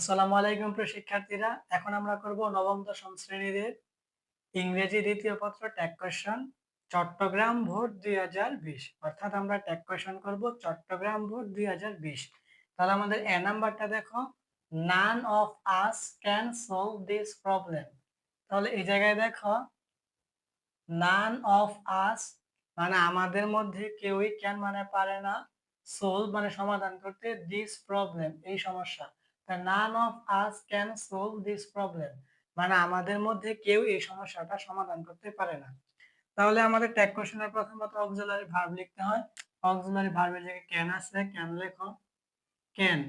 আসসালামু আলাইকুম প্রিয় শিক্ষার্থীরা। এখন আমরা করব নবম দশম শ্রেণীদের ইংরেজি দ্বিতীয় পত্র ট্যাগ কোয়েশ্চন চট্টগ্রাম ভোট ২০২০। অর্থাৎ আমরা ট্যাগ কোয়েশ্চন করব চট্টগ্রাম ভোট ২০২০। তাহলে আমাদের এ নাম্বারটা দেখো, none of us can solve this problem. তাহলে এই জায়গায় দেখো, নান অফ আস মানে আমাদের মধ্যে কেউই ক্যান মানে পারে না, সলভ মানে সমাধান করতে, দিস প্রবলেম এই সমস্যা। None of us can solve this problem মানে আমাদের মধ্যে কেউ এই সমস্যাটা সমাধান করতে পারে না। তাহলে আমাদের ট্যাগ কোশ্চেনের প্রথমত অক্সিলারি ভার্ব লিখতে হয়। অক্সিলারি ভার্বের জায়গায় ক্যান আছে, ক্যান লেখো, ক্যান।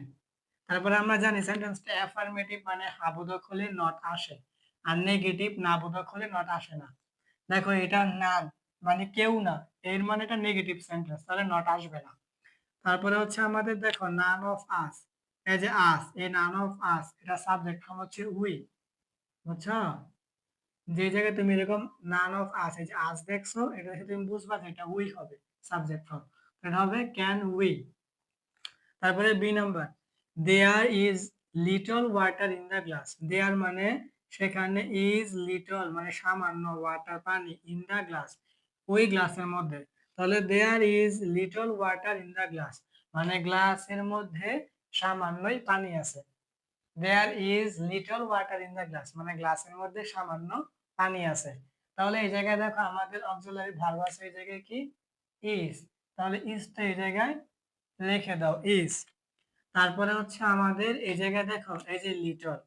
তারপরে আমরা জানি সেন্টেন্সটা অ্যাফার্মেটিভ মানে হা বোধক হলে নট আসে, আর নেগেটিভ না বোধক হলে নট আসে না। দেখো এটা নান মানে কেউ না, এর মানে এটা নেগেটিভ সেন্টেন্স, তাহলে নট আসবে না। তারপরে হচ্ছে আমাদের দেখো নান অফ আস, এই যে আস, এই নান অফ আস এটা সাবজেক্ট ফর্ম হচ্ছে উই, বুঝছো? যে জায়গায় তুমি এরকম নান অফ আস এই যে আস দেখছো, এটা দেখে তুমি বুঝবা যে এটা উই হবে সাবজেক্ট ফর্ম, এটা হবে ক্যান উই। তারপরে B number, there is little water in the glass. There মানে সেখানে, ইজ লিটল মানে সামান্য, ওয়াটার পানি, ইন দ্য গ্লাস ওই গ্লাসের মধ্যে। তাহলে there is little water in the glass মানে গ্লাসের মধ্যে সামান্যই পানি আছে। There is little water in the glass মানে গ্লাসের মধ্যে সামান্য পানি আছে। তাহলে এই জায়গায় দেখো আমাদের অক্সিলারি ভার্ব আছে এই জায়গায় কি, ইজ। তাহলে ইজটা এই জায়গায় লিখে দাও, ইজ। তারপরে হচ্ছে আমাদের এই জায়গায় দেখো এই যে লিটল,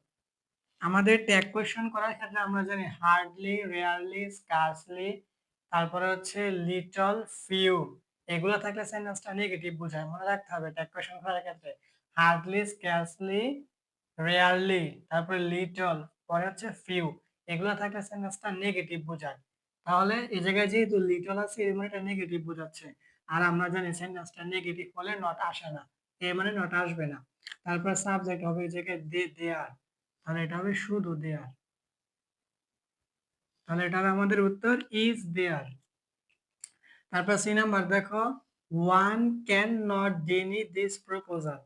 আমাদের ট্যাগ কোয়েশ্চন করার ক্ষেত্রে আমরা জানি হার্ডলি, রেয়ারলি, স্কার্সলি, তারপরে হচ্ছে লিটল, ফিউ, এগুলো থাকলে সেন্টেন্সটা নেগেটিভ বোঝায়, মনে রাখতে হবে ট্যাগ কোয়েশ্চন করার ক্ষেত্রে। হার্ডলি, স্কার্সলি, রেয়ারলি, তারপরে লিটল, পরে হচ্ছে ফিউ, এগুলো থাকলে সেন্টেন্সটা নেগেটিভ বোঝায়। তাহলে এই জায়গায় যেহেতু লিটল আছে এর মানে এটা নেগেটিভ বোঝাচ্ছে, আর আমরা জানি সেন্টেন্সটা নেগেটিভ হলে নট আসে না, এর মানে নট আসবে না। তারপর সাবজেক্ট হবে এই জায়গায় দেয়ার, তাহলে এটা হবে শুধু দেয়ার। তাহলে এটা হবে আমাদের উত্তর, ইজ দেয়ার। তারপর সি নাম্বার দেখো, one can not deny this proposal.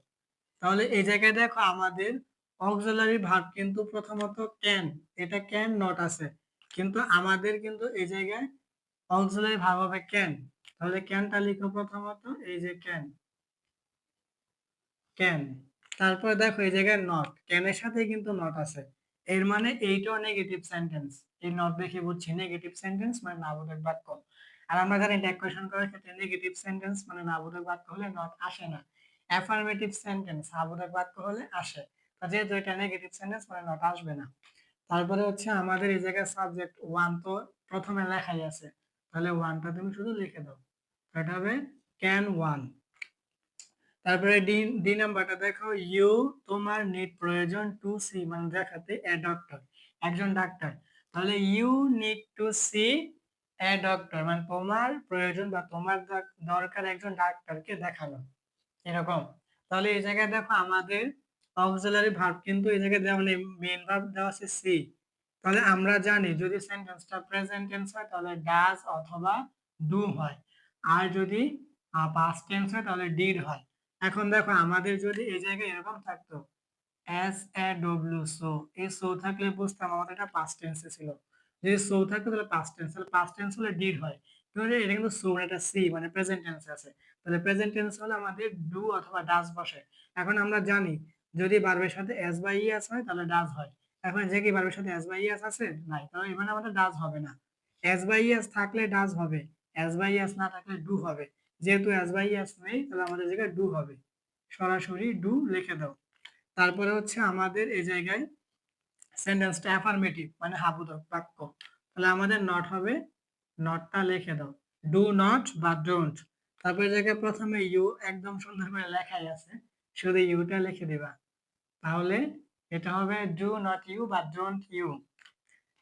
তাহলে এই জায়গায় দেখো আমাদের অক্সিলারি ভার্ব কিন্তু প্রথমত ক্যান, এটা ক্যান নট আছে, কিন্তু আমাদের কিন্তু এই জায়গায় অক্সিলারি ভার্ব হবে ক্যান। তাহলে ক্যানটা লিখো প্রথমত, এই যে ক্যান, ক্যান। তারপর দেখো এই জায়গায় নট, ক্যানের সাথে কিন্তু নট আছে, এর মানে এইটাও নেগেটিভ সেন্টেন্স। এই নট দেখে বুঝছি নেগেটিভ সেন্টেন্স মানে নাবোধক বাক্য। আর আমরা জানি ট্যাগ কোয়েশ্চন করার ক্ষেত্রে নেগেটিভ সেন্টেন্স মানে নাবোধক বাক্য হলে নট আসে না, অ্যাফার্মেটিভ সেন্টেন্স নাবোধক বাক্য হলে আসে। তো যেহেতু এটা নেগেটিভ সেন্টেন্স মানে নট আসবে না। তারপরে হচ্ছে আমাদের এই জায়গায় সাবজেক্ট ওয়ান তো প্রথমে লেখাই আছে, তাহলে ওয়ানটা তুমি শুধু লিখে দাও, এটা হবে ক্যান ওয়ান। তারপরে ডি, ডি নাম্বারটা দেখো, ইউ তোমার নিড প্রয়োজন টু সি মানে দেখাতে এ ডক্টর, একজন ডাক্তার। তাহলে you need to see a doctor মানে তোমার প্রয়োজন বা তোমার দরকার একজন ডাক্তারকে দেখানো, এরকম। তাহলে এই জায়গায় দেখো আমাদের অক্সিলারি ভার্ব কিন্তু এই জায়গায় দেওয়া নেই, মেইন ভার্ব দেওয়া আছে সি। তাহলে আমরা জানি যদি সেন্টেন্সটা প্রেজেন্ট টেন্স হয় তাহলে ডাজ অথবা ডু হয়, আর যদি পাস্ট টেন্স হয় তাহলে ডিড হয়। এখন দেখো আমাদের যদি এই জায়গায় এরকম থাকতো এস এ ডব্লিউ সো, এই সো থাকলে বুঝতাম আমাদের এটা পাস্ট টেন্সে ছিল। যদি সো থাকতো তাহলে পাস্ট টেন্স, তাহলে পাস্ট টেন্স হলে ডিড হয়, কিন্তু এটা কিন্তু সো এটা সি মানে প্রেজেন্ট টেন্সে আছে, তাহলে প্রেজেন্ট টেন্স হলে আমাদের ডু অথবা ডাজ বসে। এখন আমরা জানি যদি ভার্বের সাথে এস বা ইএস হয় তাহলে ডাজ হয়। এখন যে কি ভার্বের সাথে এস বা ইএস আছে নাই, তাহলে এখানে আমাদের ডাজ হবে না। এস বা ইএস থাকলে ডাজ হবে, এস বা ইএস না থাকলে ডু হবে। যেহেতু এস বা ইএস নেই তাহলে আমাদের জায়গায় ডু হবে, সরাসরি ডু লিখে দাও। তারপরে হচ্ছে আমাদের এই জায়গায় সেন্টেন্সটা অ্যাফার্মেটিভ মানে হাবোধক বাক্য, তাহলে আমাদের নট হবে, নটটা লিখে দাও, ডু নট বা ডোন্ট। তারপরে জায়গায় প্রথমে ইউ একদম সুন্দর করে লেখাই আছে, শুধু ইউটা লিখে দিবা, তাহলে এটা হবে ডু নট ইউ বা ডোন্ট ইউ।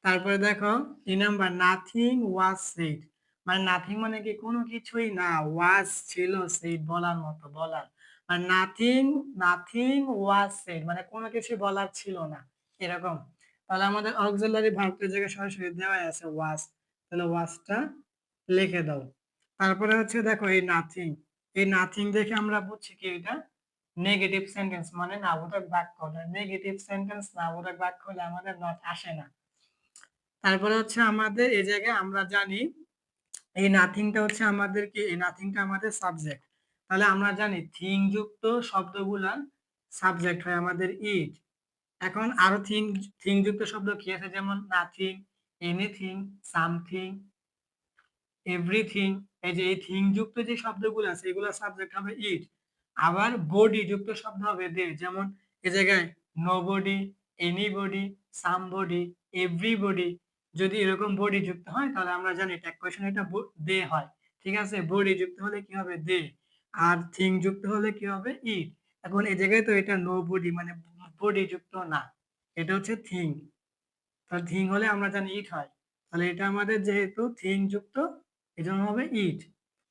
তারপরে দেখো ই নাম্বার, নাথিং ওয়াজ সেড মানে নাথিং মানে কি কোনো কিছুই না, ওয়াজ ছিল, সেড বলার মতো, বলার। আর নাথিং, নাথিং ওয়াজ সেড মানে কোনো কিছু বলার ছিল না, এরকম। তাহলে আমাদের অক্সিলারি ভার্বের জায়গায় সরাসরি দেওয়াই আছে ওয়াজ, তাহলে ওয়াজটা লিখে দাও। তারপরে হচ্ছে দেখো এই নাথিং, এই নাথিং দেখে আমরা বুঝছি কি এটা নেগেটিভ সেন্টেন্স মানে নাবোধক বাক্য, নেগেটিভ সেন্টেন্স নাবোধক বাক্য হলে আমাদের নট আসে না। তারপরে হচ্ছে আমাদের এই জায়গায় আমরা জানি এই নাথিংটা হচ্ছে আমাদের কি, এই নাথিংটা আমাদের সাবজেক্ট। তাহলে আমরা জানি থিং যুক্ত শব্দগুলার সাবজেক্ট হয় আমাদের ইট। এখন আরো থিং যুক্ত শব্দ কি আছে, যেমন নাথিং, এনিথিং, সামথিং, এভরিথিং। এই যে এই থিং যুক্ত যে শব্দগুলো আছে এগুলোর সাবজেক্ট হবে ইট। আবার বডি যুক্ত শব্দ হবে দে, যেমন এই জায়গায় নোবডি, এনিবডি, সামবডি, এভরিবডি। যদি এরকম বডি যুক্ত হয় তাহলে আমরা জানি ট্যাগ কোয়েশ্চন এটা দে হয়। ঠিক আছে, বডি যুক্ত হলে কি হবে দে, আর থিং যুক্ত হলে কি হবে ইট। এখন এই জায়গায় তো এটা নোবডি মানে বডি যুক্ত না, এটা হচ্ছে থিং। তাহলে থিং হলে আমরা জানি ইট হয়। তাহলে এটা আমাদের যেহেতু থিং যুক্ত এজন্য হবে ইট।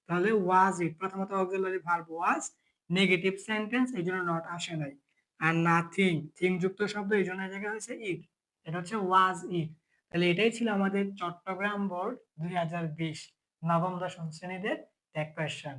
তাহলে ওয়াজ ইট, প্রথমত auxiliary verb was, negative sentence এই জন্য নট আসে নাই। আর নাথিং থিং যুক্ত শব্দ এই জন্য জায়গায় হয়েছে ইট, এটা হচ্ছে ওয়াজ ইট। তাহলে এটাই ছিল আমাদের চট্টগ্রাম বোর্ড 2020 নবম দশম শ্রেণীদের ট্যাগ কোয়েশ্চেন।